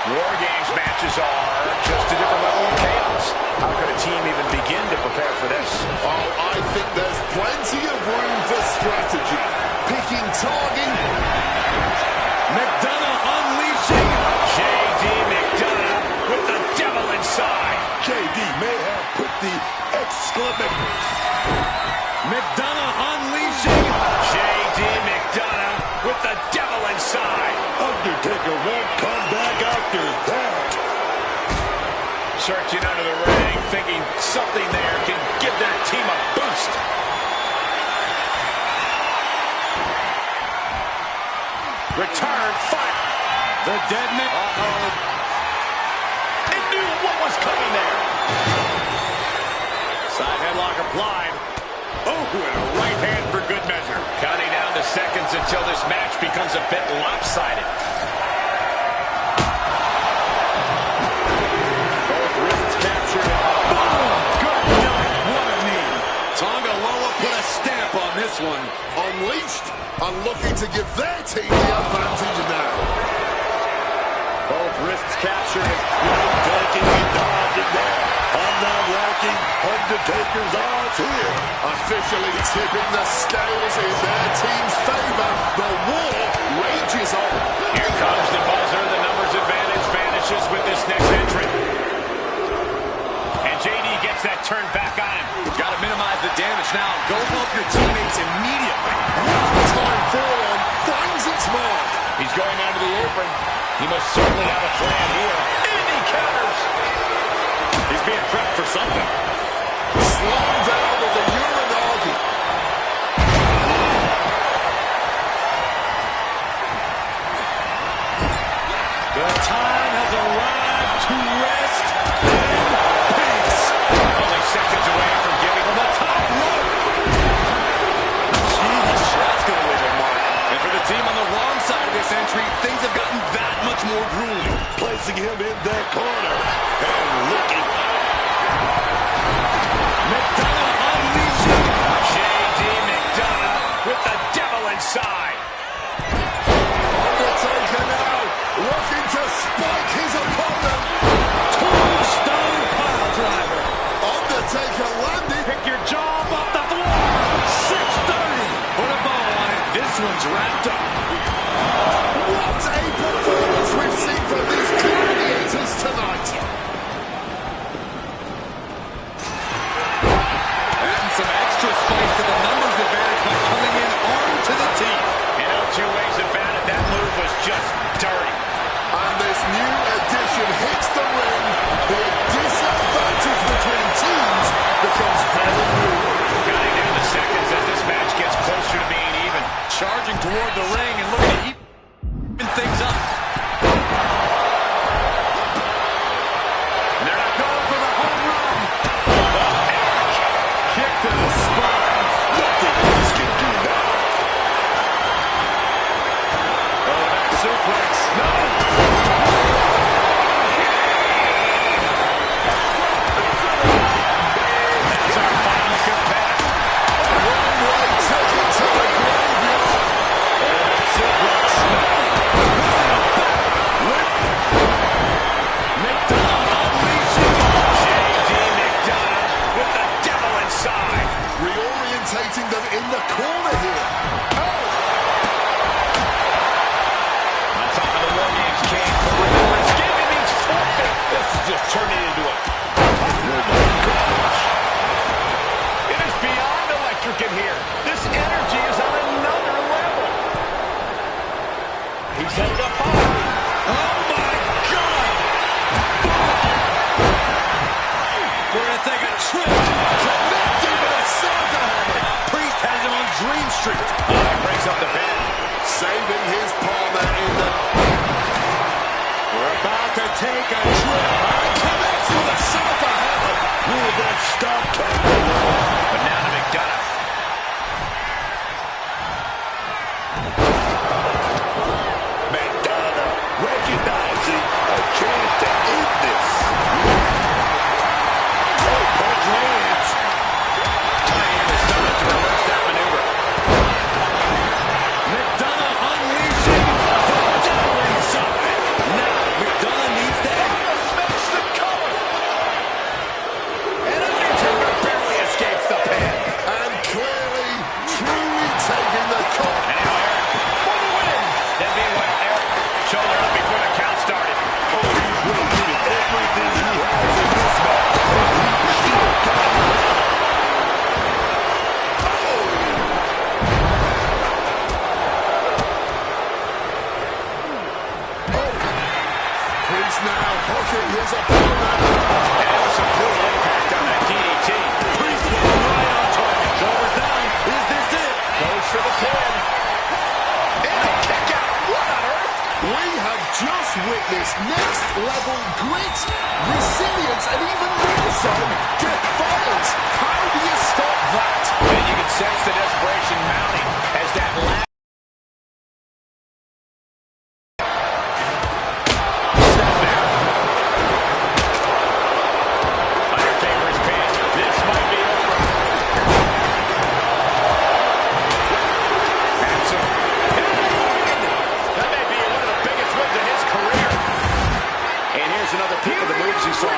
War Games matches are just a different level of chaos. How could a team even begin to prepare for this? Oh, I think there's plenty of room for strategy. Picking target. McDonough unleashing. J.D. McDonough with the devil inside. JD may have put the exclamation. McDonough unleashing. J.D. McDonough with the devil inside. Undertaker won't come back after that. Searching under the ring, thinking something there can give their team a boost. Return fire. The dead man. It knew what was coming there. Side headlock applied. Oh, and a right hand for good measure. Counting down the seconds until this match becomes a bit lopsided. Both wrists captured. Boom! Good night. What a knee. Tonga Loa put a stamp on this one. Unleashed and looking to give their team the advantage now. Both wrists captured. Taking and dodging there. I'm not liking Undertaker's odds here. Officially tipping the scales in their team's favor. The war rages on. Here comes the buzzer. The numbers advantage vanishes with this next entrant. And JD gets that turned back on him. Got to minimize the damage now. Go help your teammates immediately. Time forearm finds its mark. He's going down to the apron. He must certainly have a plan here. And he counters. He's being prepped for something. Slowing down with the Uranagi. The time has arrived to rest in peace. Only seconds away from giving On the top rope. Jeez, that's going to leave a mark. And for the team on the wrong side of this entry, things have gotten that much more grueling. Placing him in that corner. And looking. McDonough unleashing. J.D. McDonough with the devil inside. Undertaker now looking to spike his opponent. Tombstone pile driver. Undertaker landed. Pick your jaw off the floor. 6:30. Put a bow on it. This one's wrapped up. What a performance we've seen from these gladiators tonight. Adding some extra spice to the numbers advantage by coming in armed to the teeth. You know, two ways about it. That move was just dirty. And this new addition hits the ring. The disadvantage between teams becomes very real. Counting down the seconds as this match gets closer to being even. Charging toward the ring. We're going to take a trip. Connecting with a Santa Hammer. Priest has him on Dream Street. Breaks up the pin. Saving his partner in the... We're about to take a trip. Connects with a Santa Hammer. Will that stop time? But now to McDonough. McDonough recognizing a chance to end this. Oh, punch lands. Tying his stomach to reverse that maneuver. McDonough unleashing the devil inside. Now McDonough needs to end. Makes the cover. And Undertaker barely escapes the pin. And clearly, truly taking the cut. And now Eric for the win. That being what Eric shoulder up before the count started. Oh, he's really giving everything he has in this match. He still got it. Priest now hooking his opponent. And it was some brutal impact on that DDT. Priest was right on target. Shoulders down. Is this it? Goes for the pin. And a kick out. What on earth? We have just witnessed next level grit, resilience, and even more so, defiance. How do you stop that? And you can sense the desperation mounting as that last step there. Undertaker's pin. This might be over. That's a pin. That may be one of the biggest wins in his career. And here's another peek of the moves he saw.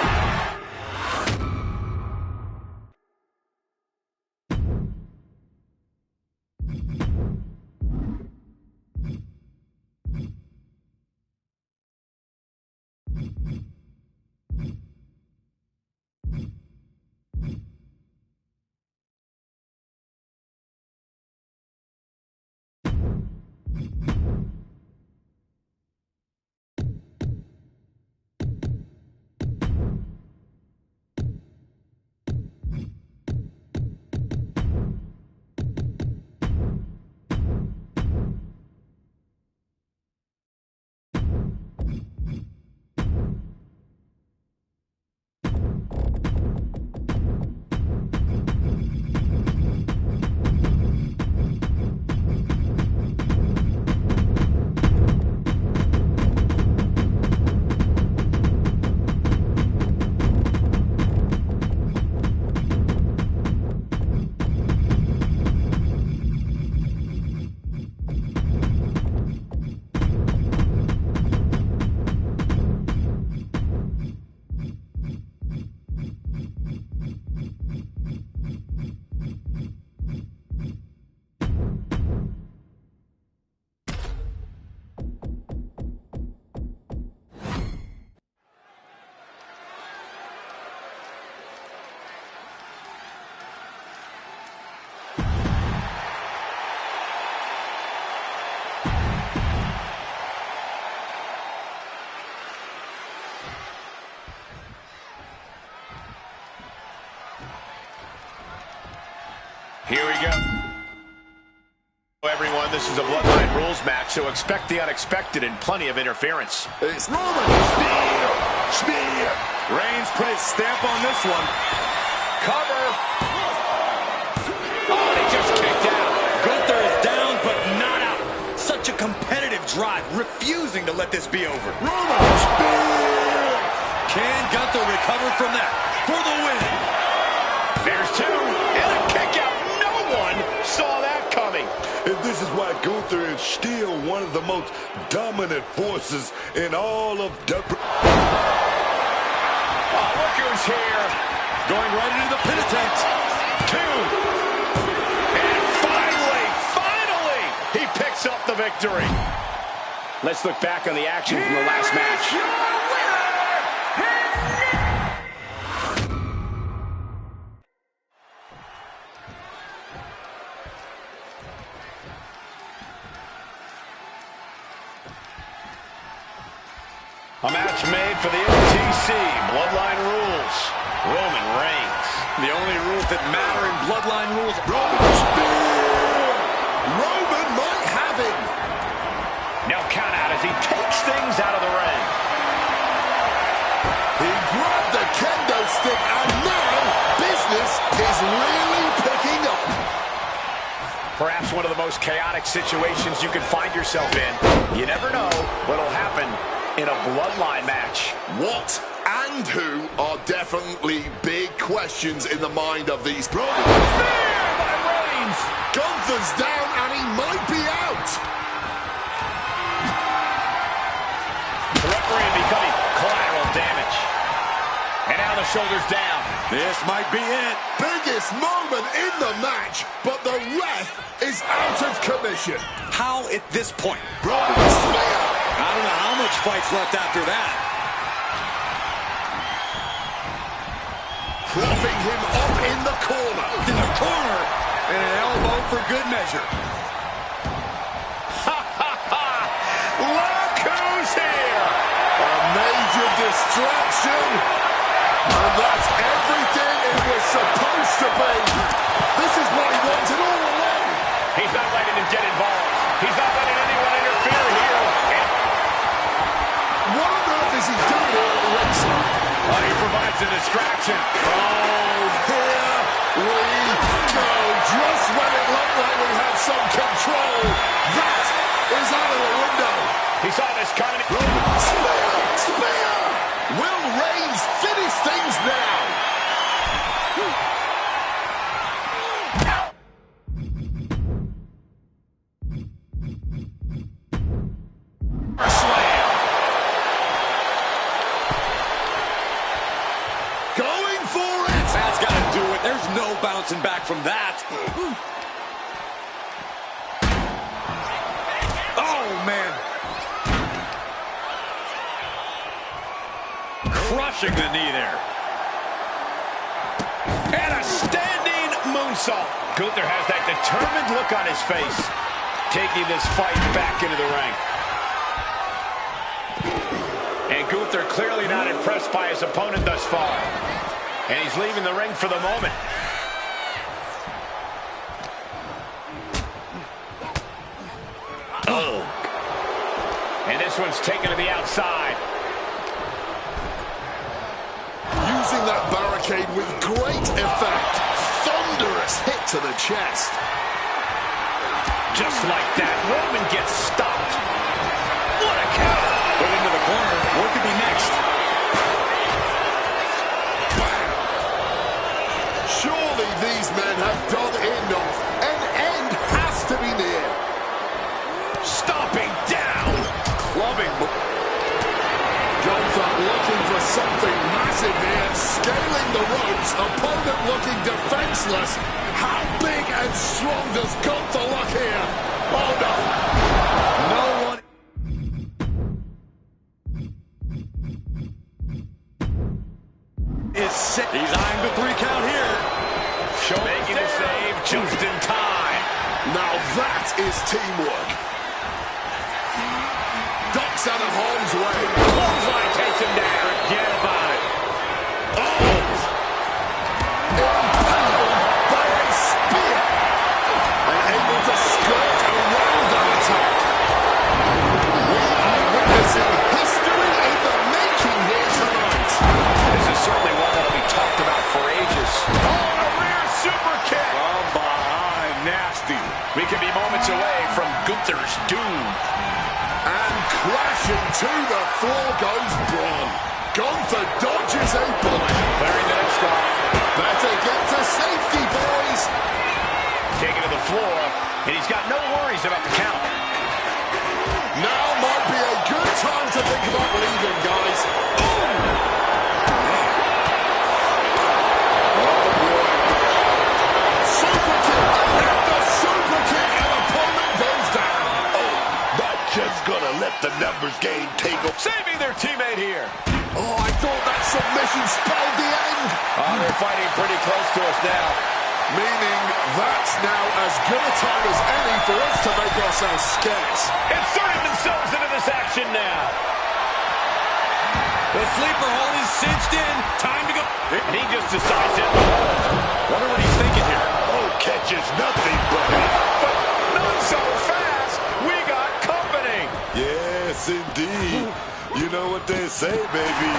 Here we go. Everyone, this is a Bloodline Rules match, so expect the unexpected and plenty of interference. It's Roman. Spear. Spear. Reigns put his stamp on this one. Cover. Oh, and he just kicked out. Gunther is down, but not out. Such a competitive drive, refusing to let this be over. Roman. Spear. Can Gunther recover from that for the win? There's two, and a kick out. No one saw that coming. And this is why Gunther is still one of the most dominant forces in all of Oh, look who's here. Going right into the pin attempt. Two. And finally, he picks up the victory. Let's look back on the action from the last match. A match made for the OTC Bloodline Rules. Roman Reigns. The only rules that matter in bloodline rules. Roman spear! Roman might have him. No count out as he takes things out of the ring. He grabbed the kendo stick, and now business is really picking up. Perhaps one of the most chaotic situations you can find yourself in. You never know what'll happen in a bloodline match. What and who are definitely big questions in the mind of these pros. Spear by Reigns. Gunther's down, and he might be out. The referee becoming collateral damage. And now the shoulder's down. This might be it. Biggest moment in the match, but the ref is out of commission. How at this point? Roman spear. I don't know how much fight's left after that. Propping him up in the corner. In the corner. And an elbow for good measure. Look who's here. A major distraction. And that's everything it was supposed to be. This is what he wanted all along. He's not letting him get involved. He's not letting anyone interfere here. What on earth is he doing here at the ringside? Oh, he provides a distraction. Oh, here we go. Just when it looked like we had some control, that is out of the window. He saw this coming. Spear! Spear! Will Reigns finish things now? Slam. Going for it! That's got to do it. There's no bouncing back from that. Oh, man. Crushing the knee there. And a standing moonsault. Gunther has that determined look on his face, taking this fight back into the ring. And Gunther clearly not impressed by his opponent thus far. And he's leaving the ring for the moment. Oh. And this one's taken to the outside. Using that barricade with great effect. Thunderous hit to the chest. Just like that, Roman gets stopped. What a counter. Put into the corner. What could be next? Surely these men have done enough. An end has to be near. Stomping down. Clubbing. Gunther looking for something massive here. Scaling the ropes. Opponent looking defenseless. How big and strong does Gunther look here? Oh no. No one. Is sick. He's eyeing the 3 count here. Making the save just in time. Now that is teamwork. Ducks out of harm's way. Clothesline takes him down. Forget about it. Oh! Impaled by a spear. And able to skirt around that attack. We are witnessing history in the making here tonight. This is certainly one that will be talked about for ages. Oh, a rear super kick. From behind. Nasty. We could be moments away from Gunther's doom. And crashing to the floor goes Braun. Gunther dodges a bullet. Clearing the next guy. Better get to safety, boys. Taken to the floor, and he's got no worries about the count. Now might be a good time to think about leaving, guys. Super kick after super kick, and opponent goes down. Not just gonna let the numbers game take over. Saving their teammate here. Oh, I thought that submission spelled the end. Oh, they're fighting pretty close to us now. Meaning that's now as good a time as any for us to make ourselves scarce. Inserting themselves into this action now. The sleeper hold is cinched in. Time to go. He just decides to hold. Wonder what he's thinking here. Oh, catches nothing but Not so fast. We got company. yes, indeed. You know what they say, baby.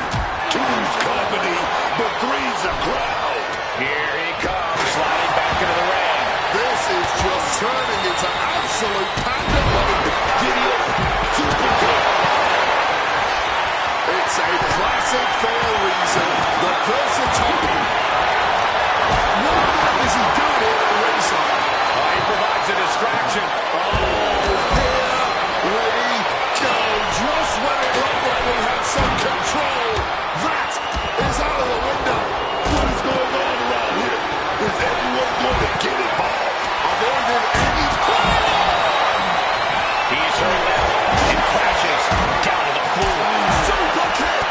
Two's company, but three's a crowd. Here he comes, sliding back into the ring. This is just turning into absolute pandemonium. Giddy up, super kick. It's a classic for a reason. The versatility. What is he doing here at ringside? He provides a distraction. Here we go. Just when it looked like we had some control. That is out of the window. What is going on around here? Is everyone going to get involved? Avoided any He's hurt now and crashes down to the floor. Super kick.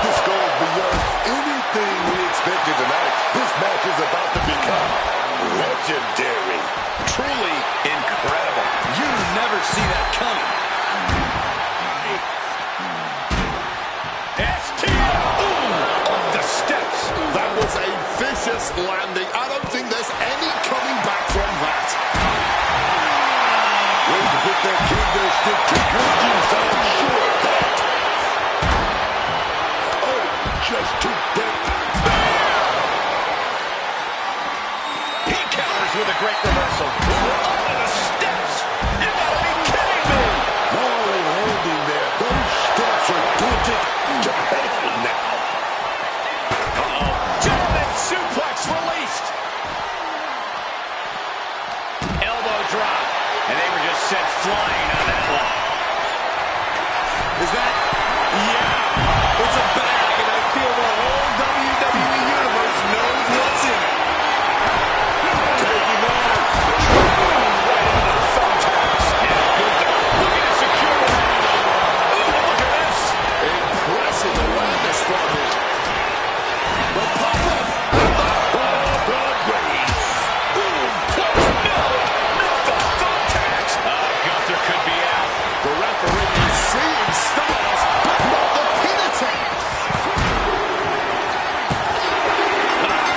This goes beyond anything we expected tonight. This match is about to become legendary. Truly incredible. You never see that coming. Off the steps. That was a vicious landing. I don't think there's any coming back from that. Way to put that kendo stick to good use. I'm sure of that. Oh, just too deep. He counters with a great reversal. Off the steps. You gotta be kidding me. Not only landing there, those steps are tilted to hell now. German suplex released. Elbow drop. And they were just sent flying on that one. Is that? Yeah. It's a bag, and I feel the whole WWE Universe knows what's in it. Taking on. Right into the thumbtacks. And Gunther looking to secure it. Ooh, look at this. Impressive awareness from him. The pop-up. God raise. Gunther could be out. The referee is seeing stars, but not the pin attempt.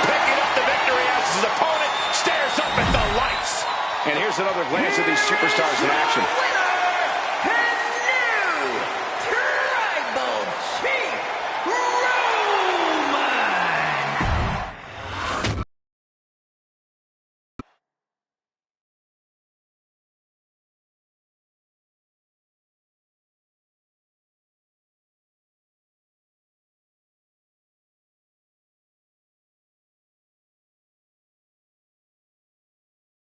Picking up the victory as his opponent stares up at the lights. And here's another glance at these superstars in action.